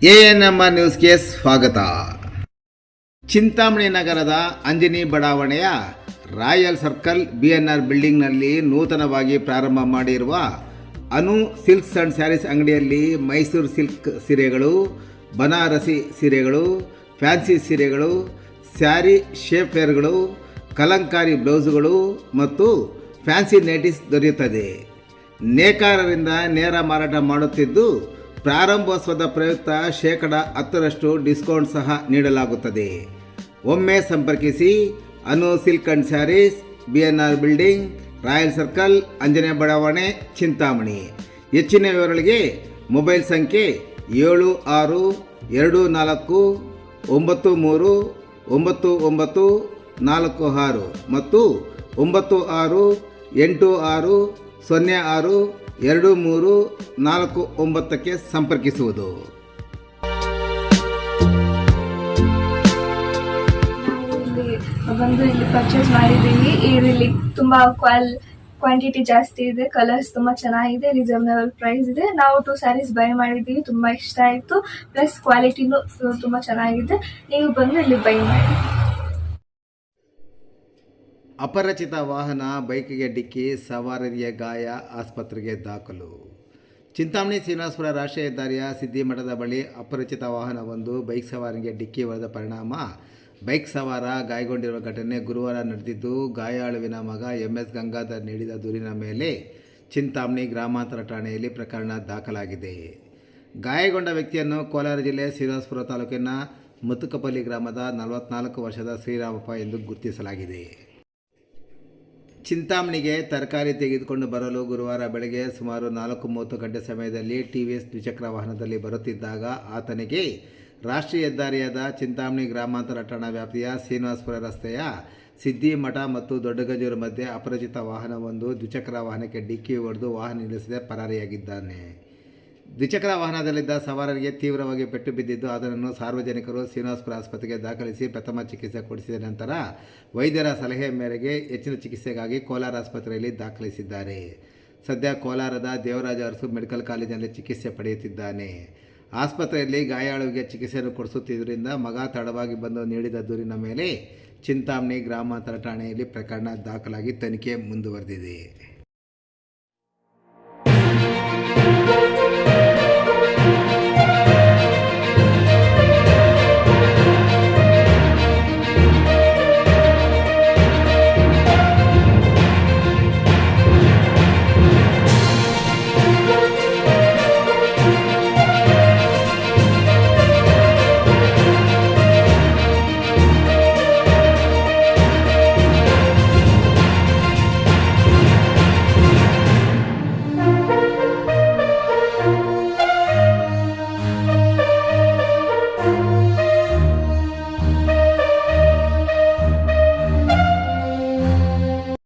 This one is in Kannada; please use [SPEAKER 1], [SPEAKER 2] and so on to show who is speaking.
[SPEAKER 1] ಎಎನ್ಎಂಆರ್ ನ್ಯೂಸ್ಗೆ ಸ್ವಾಗತ. ಚಿಂತಾಮಣಿ ನಗರದ ಅಂಜನಿ ಬಡಾವಣೆಯ ರಾಯಲ್ ಸರ್ಕಲ್ ಬಿಎನ್ಆರ್ ಬಿಲ್ಡಿಂಗ್ನಲ್ಲಿ ನೂತನವಾಗಿ ಪ್ರಾರಂಭ ಮಾಡಿರುವ ಅನು ಸಿಲ್ಕ್ಸ್ ಆ್ಯಂಡ್ ಸ್ಯಾರೀಸ್ ಅಂಗಡಿಯಲ್ಲಿ ಮೈಸೂರು ಸಿಲ್ಕ್ ಸೀರೆಗಳು, ಬನಾರಸಿ ಸೀರೆಗಳು, ಫ್ಯಾನ್ಸಿ ಸೀರೆಗಳು, ಸ್ಯಾರಿ ಶೇಪ್ ವೇರ್ಗಳು, ಕಲಂಕಾರಿ ಬ್ಲೌಸುಗಳು ಮತ್ತು ಫ್ಯಾನ್ಸಿ ನೈಟೀಸ್ ದೊರೆಯುತ್ತದೆ. ನೇಕಾರರಿಂದ ನೇರ ಮಾರಾಟ ಮಾಡುತ್ತಿದ್ದು ಪ್ರಾರಂಭೋತ್ಸವದ ಪ್ರಯುಕ್ತ 10% ಡಿಸ್ಕೌಂಟ್ ಸಹ ನೀಡಲಾಗುತ್ತದೆ. ಒಮ್ಮೆ ಸಂಪರ್ಕಿಸಿ Anu silk and sarees, BNR building, royal circle, Anjane ಬಡಾವಣೆ, ಚಿಂತಾಮಣಿ. ಹೆಚ್ಚಿನ ವಿವರಗಳಿಗೆ ಮೊಬೈಲ್ ಸಂಖ್ಯೆ 7644939946 ಮತ್ತು 9686062349ಕ್ಕೆ ಸಂಪರ್ಕಿಸುವುದು.
[SPEAKER 2] ಇಲ್ಲಿ ಪರ್ಚೇಸ್ ಮಾಡಿದ್ದೀವಿ. ಇಲ್ಲಿ ತುಂಬ ಕ್ವಾಂಟಿಟಿ ಜಾಸ್ತಿ ಇದೆ, ಕಲರ್ಸ್ ತುಂಬ ಚೆನ್ನಾಗಿದೆ, ರೀಸನಬಲ್ ಪ್ರೈಸ್ ಇದೆ. ನಾವು 2 ಸ್ಯಾರೀಸ್ ಬೈ ಮಾಡಿದ್ದೀವಿ, ತುಂಬ ಇಷ್ಟ ಆಯಿತು. ಪ್ಲಸ್ ಕ್ವಾಲಿಟಿನೂ ತುಂಬ ಚೆನ್ನಾಗಿದೆ. ನೀವು ಬಂದು ಇಲ್ಲಿ ಬೈ ಮಾಡಿ.
[SPEAKER 1] ಅಪರಿಚಿತ ವಾಹನ ಬೈಕಿಗೆ ಡಿಕ್ಕಿ, ಸವಾರರಿಗೆ ಗಾಯ, ಆಸ್ಪತ್ರೆಗೆ ದಾಖಲು. ಚಿಂತಾಮಣಿ ಶ್ರೀನಿವಾಸಪುರ ರಾಷ್ಟ್ರೀಯ ಹೆದ್ದಾರಿಯ ಸಿದ್ದಿಮಠದ ಬಳಿ ಅಪರಿಚಿತ ವಾಹನವೊಂದು ಬೈಕ್ ಸವಾರನಿಗೆ ಡಿಕ್ಕಿ ಹೊಡೆದ ಪರಿಣಾಮ ಬೈಕ್ ಸವಾರ ಗಾಯಗೊಂಡಿರುವ ಘಟನೆ ಗುರುವಾರ ನಡೆದಿದ್ದು, ಗಾಯಾಳುವಿನ ಮಗ MS ಗಂಗಾಧರ್ ನೀಡಿದ ದೂರಿನ ಮೇಲೆ ಚಿಂತಾಮಣಿ ಗ್ರಾಮಾಂತರ ಠಾಣೆಯಲ್ಲಿ ಪ್ರಕರಣ ದಾಖಲಾಗಿದೆ. ಗಾಯಗೊಂಡ ವ್ಯಕ್ತಿಯನ್ನು ಕೋಲಾರ ಜಿಲ್ಲೆ ಶ್ರೀನಿವಾಸಪುರ ತಾಲೂಕಿನ ಮುತುಕಪಲ್ಲಿ ಗ್ರಾಮದ 44 ವರ್ಷದ ಶ್ರೀರಾಮಪ್ಪ ಎಂದು ಗುರುತಿಸಲಾಗಿದೆ. ಚಿಂತಾಮಣಿಗೆ ತರಕಾರಿ ತೆಗೆದುಕೊಂಡು ಬರಲು ಗುರುವಾರ ಬೆಳಗ್ಗೆ ಸುಮಾರು 4:30 ಗಂಟೆ ಸಮಯದಲ್ಲಿ TVS ದ್ವಿಚಕ್ರ ವಾಹನದಲ್ಲಿ ಬರುತ್ತಿದ್ದಾಗ ಆತನಿಗೆ ರಾಷ್ಟ್ರೀಯ ಹೆದ್ದಾರಿಯಾದ ಚಿಂತಾಮಣಿ ಗ್ರಾಮಾಂತರ ಠಾಣಾ ವ್ಯಾಪ್ತಿಯ ಶ್ರೀನಿವಾಸಪುರ ರಸ್ತೆಯ ಸಿದ್ದಿಮಠ ಮತ್ತು ದೊಡ್ಡಗಜೂರು ಮಧ್ಯೆ ಅಪರಿಚಿತ ವಾಹನವೊಂದು ದ್ವಿಚಕ್ರ ವಾಹನಕ್ಕೆ ಡಿಕ್ಕಿ ಹೊಡೆದು ವಾಹನ ನಿಲ್ಲಿಸದೆ ಪರಾರಿಯಾಗಿದ್ದಾನೆ. ದ್ವಿಚಕ್ರ ವಾಹನದಲ್ಲಿದ್ದ ಸವಾರರಿಗೆ ತೀವ್ರವಾಗಿ ಪೆಟ್ಟು ಬಿದ್ದಿದ್ದು, ಅದನ್ನು ಸಾರ್ವಜನಿಕರು ಶ್ರೀನಿವಾಸಪುರ ಆಸ್ಪತ್ರೆಗೆ ದಾಖಲಿಸಿ ಪ್ರಥಮ ಚಿಕಿತ್ಸೆ ಕೊಡಿಸಿದ ನಂತರ ವೈದ್ಯರ ಸಲಹೆ ಮೇರೆಗೆ ಹೆಚ್ಚಿನ ಚಿಕಿತ್ಸೆಗಾಗಿ ಕೋಲಾರ ಆಸ್ಪತ್ರೆಯಲ್ಲಿ ದಾಖಲಿಸಿದ್ದಾರೆ. ಸದ್ಯ ಕೋಲಾರದ ದೇವರಾಜ ಅರಸು ಮೆಡಿಕಲ್ ಕಾಲೇಜಿನಲ್ಲಿ ಚಿಕಿತ್ಸೆ ಪಡೆಯುತ್ತಿದ್ದಾನೆ. ಆಸ್ಪತ್ರೆಯಲ್ಲಿ ಗಾಯಾಳುವಿಗೆ ಚಿಕಿತ್ಸೆಯನ್ನು ಕೊಡಿಸುತ್ತಿದ್ದರಿಂದ ಮಗ ತಡವಾಗಿ ಬಂದು ನೀಡಿದ ದೂರಿನ ಮೇಲೆ ಚಿಂತಾಮಣಿ ಗ್ರಾಮಾಂತರ ಠಾಣೆಯಲ್ಲಿ ಪ್ರಕರಣ ದಾಖಲಾಗಿ ತನಿಖೆ ಮುಂದುವರೆದಿದೆ.